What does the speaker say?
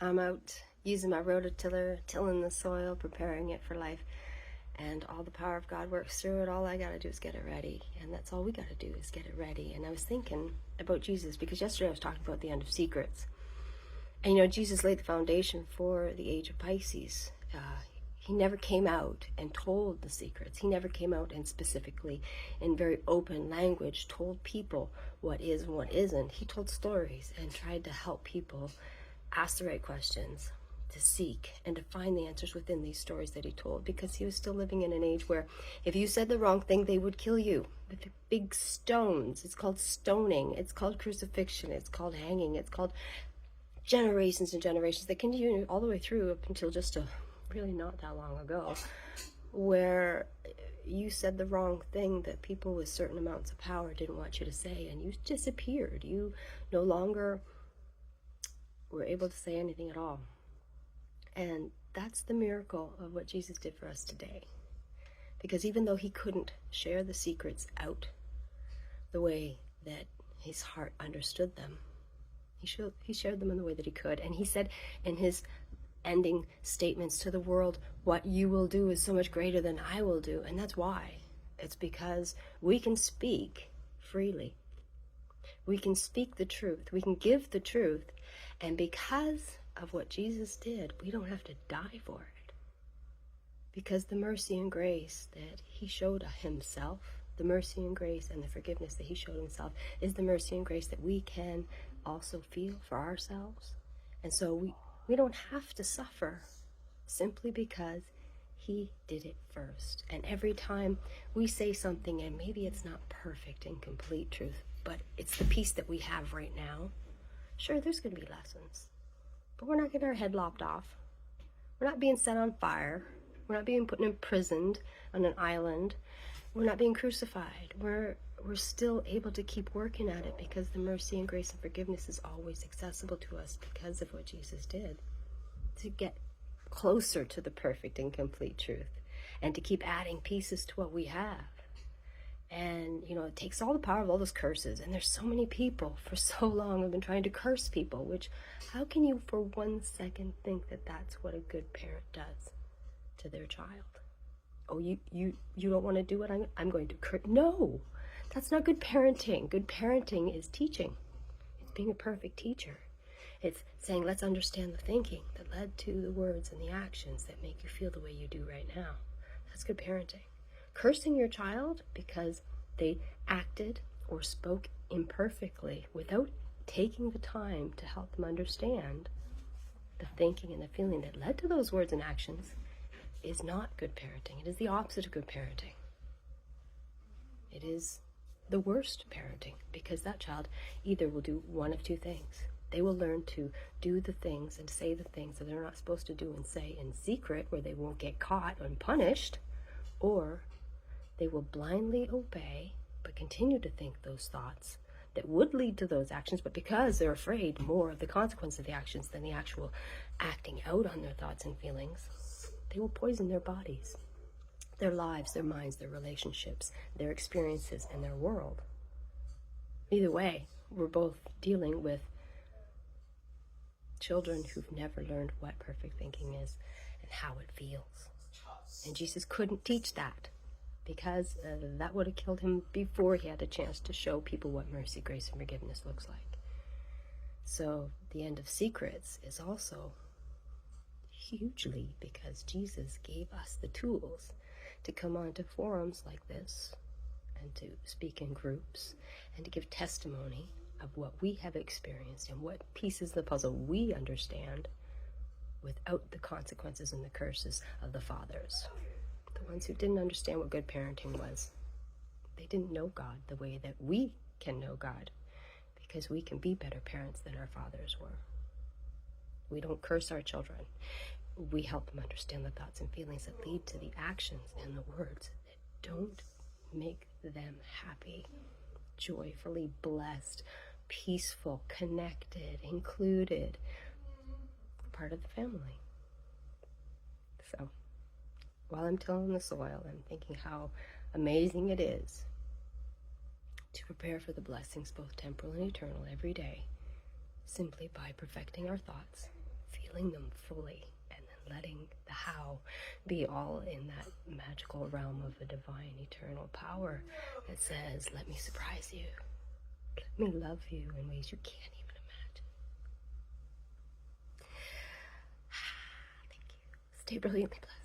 I'm out using my rototiller, tilling the soil, preparing it for life, and all the power of God works through it. All I gotta do is get it ready, and that's all we gotta do is get it ready. And I was thinking about Jesus, because yesterday I was talking about the end of secrets. And Jesus laid the foundation for the age of Pisces. He never came out and told the secrets. He never came out and specifically, in very open language, told people what is and what isn't. He told stories and tried to help people ask the right questions, to seek and to find the answers within these stories that he told, because he was still living in an age where if you said the wrong thing, they would kill you with big stones. It's called stoning. It's called crucifixion. It's called hanging. It's called generations and generations that continue all the way through up until just really not that long ago, where you said the wrong thing that people with certain amounts of power didn't want you to say, and you disappeared. You no longer were able to say anything at all. And that's the miracle of what Jesus did for us today. Because even though he couldn't share the secrets out the way that his heart understood them, he shared them in the way that he could. And he said in his ending statements to the world, what you will do is so much greater than I will do. And that's why. It's because we can speak freely. We can speak the truth. We can give the truth. And because of what Jesus did, we don't have to die for it. Because the mercy and grace that he showed himself, the mercy and grace and the forgiveness that he showed himself, is the mercy and grace that we can also feel for ourselves. And so we don't have to suffer simply because he did it first. And every time we say something, and maybe it's not perfect and complete truth, but it's the peace that we have right now, sure, there's going to be lessons. But we're not getting our head lopped off. We're not being set on fire. We're not being put in imprisoned on an island. We're not being crucified. We're still able to keep working at it, because the mercy and grace and forgiveness is always accessible to us because of what Jesus did, to get closer to the perfect and complete truth, and to keep adding pieces to what we have. And it takes all the power of all those curses, and there's so many people for so long have been trying to curse people, which, how can you for 1 second think that that's what a good parent does to their child? Oh, you don't want to do what I'm going to curse? No, that's not good parenting. Good parenting is teaching. It's being a perfect teacher. It's saying, let's understand the thinking that led to the words and the actions that make you feel the way you do right now. That's good parenting. Cursing your child because they acted or spoke imperfectly without taking the time to help them understand the thinking and the feeling that led to those words and actions is not good parenting. It is the opposite of good parenting. It is the worst parenting, because that child either will do one of two things. They will learn to do the things and say the things that they're not supposed to do and say in secret, where they won't get caught and punished, or they will blindly obey but continue to think those thoughts that would lead to those actions, but because they're afraid more of the consequence of the actions than the actual acting out on their thoughts and feelings, they will poison their bodies, their lives, their minds, their relationships, their experiences, and their world. Either way, we're both dealing with children who've never learned what perfect thinking is and how it feels. And Jesus couldn't teach that, because that would have killed him before he had a chance to show people what mercy, grace, and forgiveness looks like. So the end of secrets is also hugely because Jesus gave us the tools to come onto forums like this and to speak in groups and to give testimony of what we have experienced and what pieces of the puzzle we understand without the consequences and the curses of the fathers. The ones who didn't understand what good parenting was. They didn't know God the way that we can know God, because we can be better parents than our fathers were. We don't curse our children. We help them understand the thoughts and feelings that lead to the actions and the words that don't make them happy, joyfully blessed, peaceful, connected, included, part of the family. So, while I'm tilling the soil, I'm thinking how amazing it is to prepare for the blessings, both temporal and eternal, every day, simply by perfecting our thoughts, feeling them fully, and then letting the how be all in that magical realm of a divine eternal power that says, let me surprise you. Let me love you in ways you can't even imagine. Thank you. Stay brilliantly blessed.